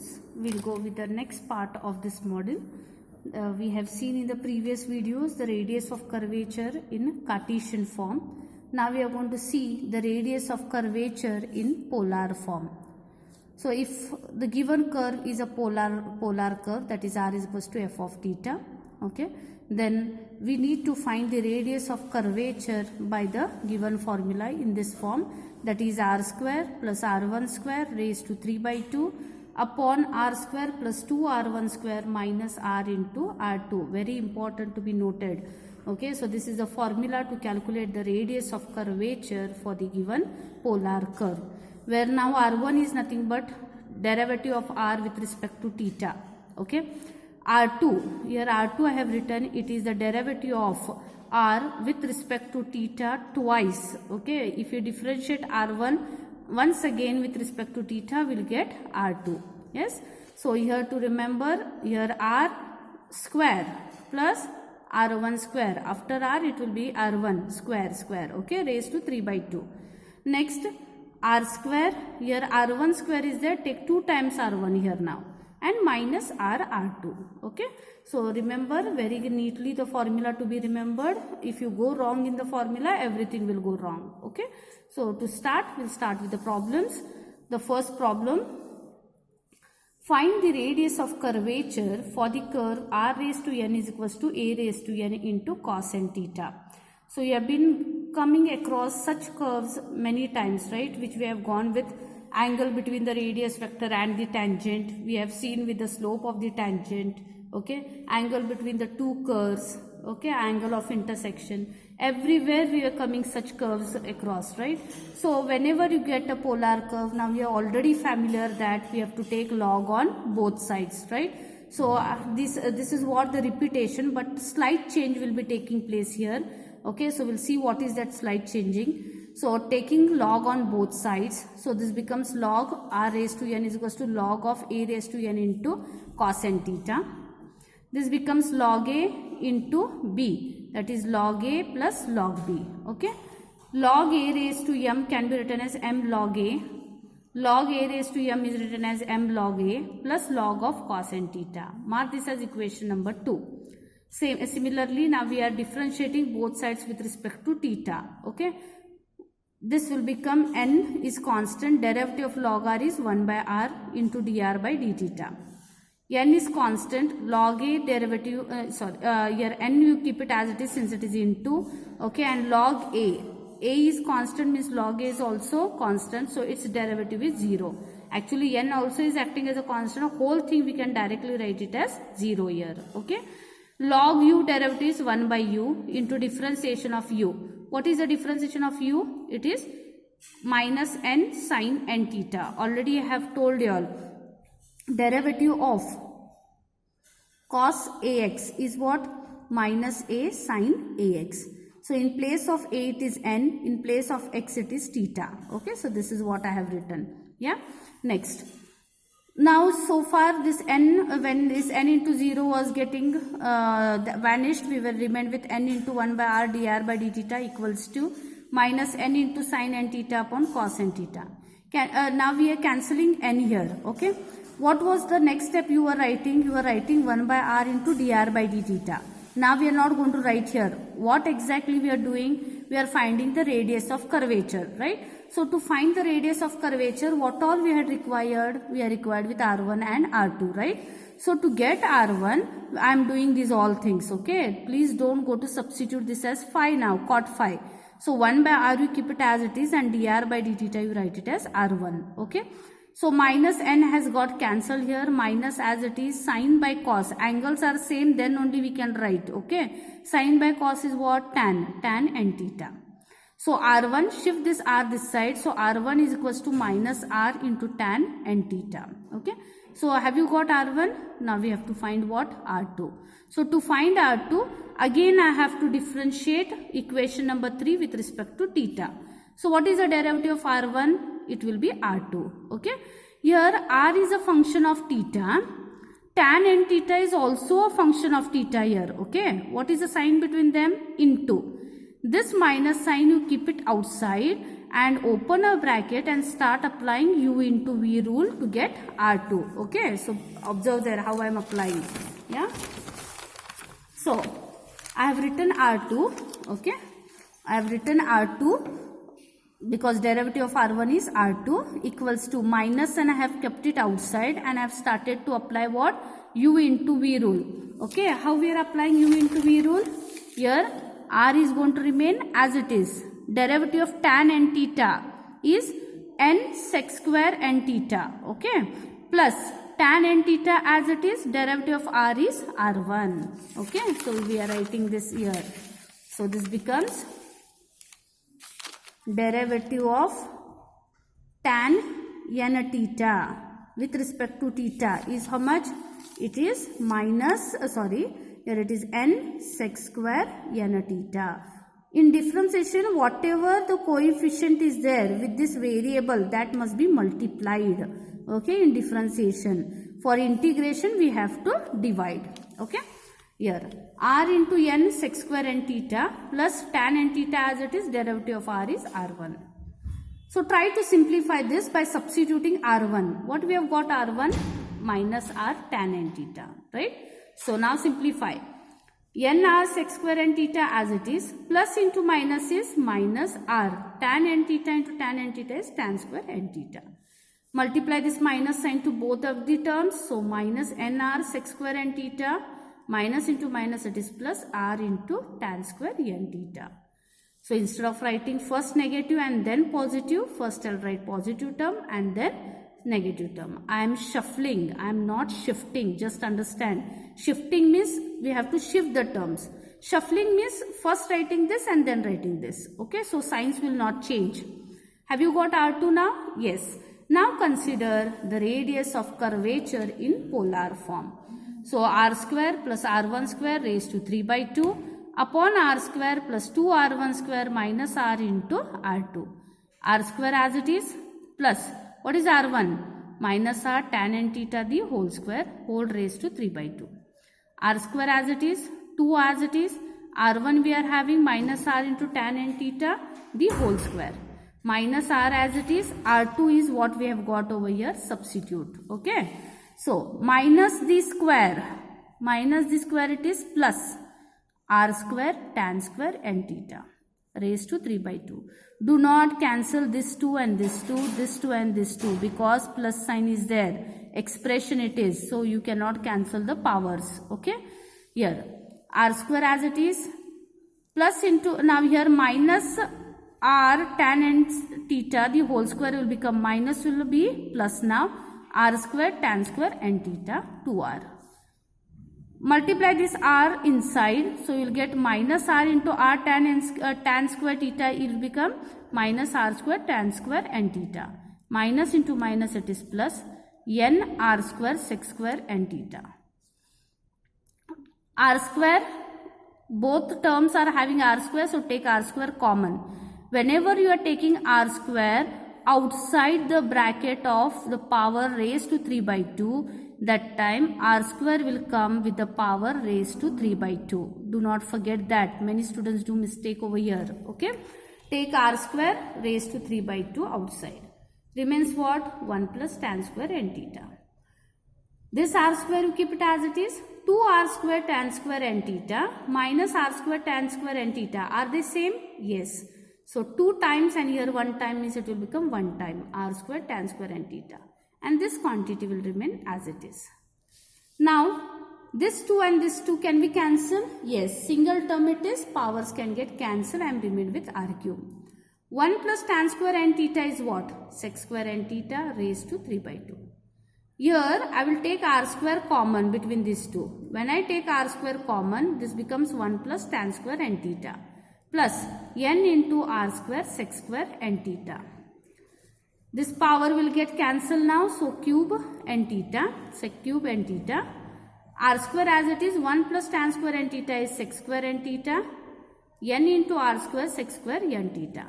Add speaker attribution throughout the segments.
Speaker 1: students, we'll go with the next part of this model. We have seen in the previous videos the radius of curvature in Cartesian form. Now we are going to see the radius of curvature in polar form. So if the given curve is a polar curve, that is r is equals to f of theta, okay, then we need to find the radius of curvature by the given formula in this form, that is r square plus r1 square raised to 3 by 2 upon r square plus 2r1 square minus r into r2. Very important to be noted. Okay, so this is the formula to calculate the radius of curvature for the given polar curve, where now r1 is nothing but derivative of r with respect to theta. Okay, r2, here r2 I have written, it is the derivative of r with respect to theta twice. Okay, if you differentiate r1 once again with respect to theta, we'll get r2. Yes, so here to remember, here r square plus r1 square, after r it will be r1 square, okay, raised to 3 by 2. Next r square, here r1 square is there, take 2 times r1 here now, and minus r2. Okay, so remember very neatly the formula to be remembered. If you go wrong in the formula, everything will go wrong. Okay, so to start, we'll start with the problems. The first problem, find the radius of curvature for the curve r raised to n is equals to a raised to n into cos n theta. So you have been coming across such curves many times, right, which we have gone with angle between the radius vector and the tangent. We have seen with the slope of the tangent, okay, angle between the two curves, okay, angle of intersection. Everywhere we are coming such curves across, right? So whenever you get a polar curve, now we are already familiar that we have to take log on both sides, right? So this is what the repetition, but slight change will be taking place here. Okay, so we'll see what is that slight changing. So taking log on both sides, so this becomes log r raised to n is equals to log of a raised to n into cos n theta. This becomes log a into b, that is log a plus log b. Okay, log a raised to m can be written as m log a. Log a raised to m is written as m log a plus log of cos n theta. Mark this as equation number 2. Similarly, now we are differentiating both sides with respect to theta. Okay, this will become n is constant, derivative of log r is 1 by r into dr by d theta. N is constant, log a derivative, here n you keep it as it is since it is into, okay, and log a is constant means log a is also constant, so its derivative is 0. Actually n also is acting as a constant, the whole thing we can directly write it as 0 here. Okay, log u derivative is 1 by u into differentiation of u. What is the differentiation of u? It is minus n sin n theta. Already I have told you all, derivative of cos ax is what? Minus a sin ax. So in place of a it is n, in place of x it is theta. Okay, so this is what I have written. Yeah, next. Now so far this n, when this n into 0 was getting vanished, we will remain with n into 1 by r dr by d theta equals to minus n into sin n theta upon cos n theta. Now we are cancelling n here. Okay, what was the next step you were writing? You were writing 1 by r into dr by d theta. Now we are not going to write here. What exactly we are doing? We are finding the radius of curvature, right? So to find the radius of curvature, what all we had required? We are required with r1 and r2, right? So to get r1, I am doing these all things, okay? Please don't go to substitute this as phi now, cot phi. So 1 by r you keep it as it is and dr by d theta you write it as r1, okay? So minus n has got cancelled here, minus as it is, sine by cos, angles are same, then only we can write, okay? Sine by cos is what? Tan n theta. So r1, shift this r this side, so r1 is equals to minus r into tan n theta. Okay, so have you got r1? Now we have to find what? r2. So to find r2, again I have to differentiate equation number 3 with respect to theta. So what is the derivative of r1? It will be r2. Okay, here r is a function of theta, tan n theta is also a function of theta here. Okay, what is the sign between them? Into. This minus sign you keep it outside and open a bracket and start applying u into v rule to get R2. Okay, so observe there how I am applying. Yeah, so I have written R2. Okay, I have written R2 because derivative of R1 is R2 equals to minus, and I have kept it outside, and I have started to apply what? U into V rule. Okay, how we are applying U into V rule? Here R is going to remain as it is. Derivative of tan n theta is n sec square n theta. Okay, plus tan n theta as it is, derivative of R is R1. Okay, so we are writing this here. So this becomes derivative of tan n theta with respect to theta is how much? It is minus, here it is n sec square n theta. In differentiation, whatever the coefficient is there with this variable, that must be multiplied. Okay, in differentiation. For integration, we have to divide. Okay, here r into n sec square n theta plus tan n theta as it is, derivative of r is R1. So try to simplify this by substituting R1. What we have got? R1 minus r tan n theta, right? So now simplify. N r sec square n theta as it is, plus into minus is minus r. Tan n theta into tan n theta is tan square n theta. Multiply this minus sign to both of the terms. So minus n r sec square n theta minus into minus, it is plus r into tan square n theta. So instead of writing first negative and then positive, first I'll write positive term and then negative term. I am shuffling, I am not shifting, just understand. Shifting means we have to shift the terms. Shuffling means first writing this and then writing this. Okay, so signs will not change. Have you got R2 now? Yes. Now consider the radius of curvature in polar form. So r square plus r1 square raised to 3 by 2 upon r square plus 2r1 square minus r into r2. R square as it is plus, what is r1? Minus r tan n theta the whole square, whole raised to 3 by 2. R square as it is, 2 as it is, r1 we are having minus r into tan n theta the whole square. Minus r as it is, r2 is what we have got over here, substitute. Okay. So minus the square it is plus r square tan square n theta raised to 3 by 2. Do not cancel this 2 and this 2, this 2 and this 2 because plus sign is there. Expression it is. So you cannot cancel the powers. Okay. Here r square as it is plus into, now here minus r tan n theta the whole square will become minus, will be plus now r square tan square n theta 2r. Multiply this r inside, so you will get minus r into r tan square theta, it will become minus r square tan square n theta. Minus into minus, it is plus n r square sec square n theta. R square, both terms are having r square, so take r square common. Whenever you are taking r square outside the bracket of the power raised to 3 by 2, that time r square will come with the power raised to 3 by 2. Do not forget that. Many students do mistake over here. Okay. Take r square raised to 3 by 2 outside. Remains what? 1 plus tan square n theta. This r square you keep it as it is. 2r square tan square n theta minus r square tan square n theta. Are they same? Yes. So 2 times and here 1 time means it will become 1 time r square tan square n theta. And this quantity will remain as it is. Now this 2 and this 2 can be cancelled. Yes, single term it is, powers can get cancelled and remain with r cube. 1 plus tan square n theta is what? Sec square n theta raised to 3 by 2. Here I will take r square common between these two. When I take r square common, this becomes 1 plus tan square n theta plus n into r square sec square n theta. This power will get cancelled now, so cube n theta, sec cube n theta. R square as it is, 1 plus tan square n theta is sec square n theta, n into r square sec square n theta.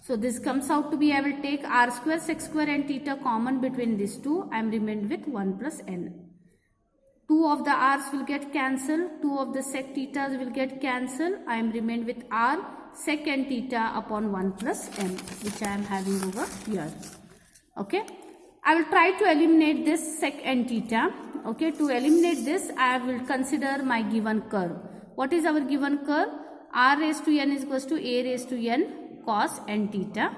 Speaker 1: So this comes out to be, I will take r square sec square n theta common between these two. I am remained with 1 plus n. 2 of the r's will get cancelled, 2 of the sec thetas will get cancelled. I am remained with r sec n theta upon 1 plus n, which I am having over here. Okay, I will try to eliminate this sec n theta. Okay, to eliminate this, I will consider my given curve. What is our given curve? R raised to n is equals to a raised to n cos n theta.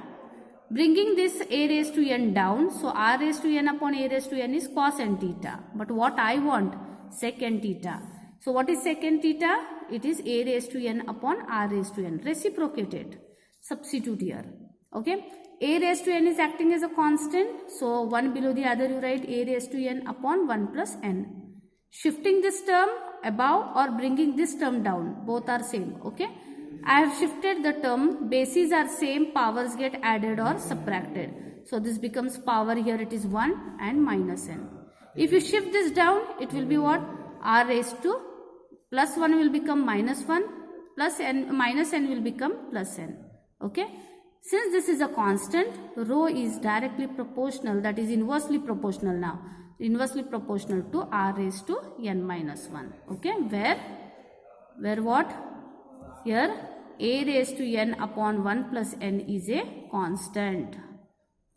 Speaker 1: Bringing this a raised to n down, so r raised to n upon a raised to n is cos n theta. But what I want? Sec n theta. So what is sec n theta? It is a raised to n upon r raised to n. Reciprocated. Substitute here. Okay. A raised to n is acting as a constant. So one below the other you write a raised to n upon 1 plus n. Shifting this term above or bringing this term down. Both are same. Okay. I have shifted the term. Bases are same. Powers get added or subtracted. So this becomes power here. It is 1 and minus n. If you shift this down, it will be what? R raised to plus 1 will become minus 1. Plus n minus n will become plus n. Okay. Since this is a constant, rho is directly proportional, that is inversely proportional now. Inversely proportional to r raised to n minus 1. Okay. Where what? Here a raised to n upon 1 plus n is a constant.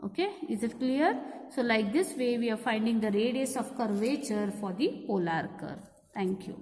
Speaker 1: Okay. Is it clear? So like this way we are finding the radius of curvature for the polar curve. Thank you.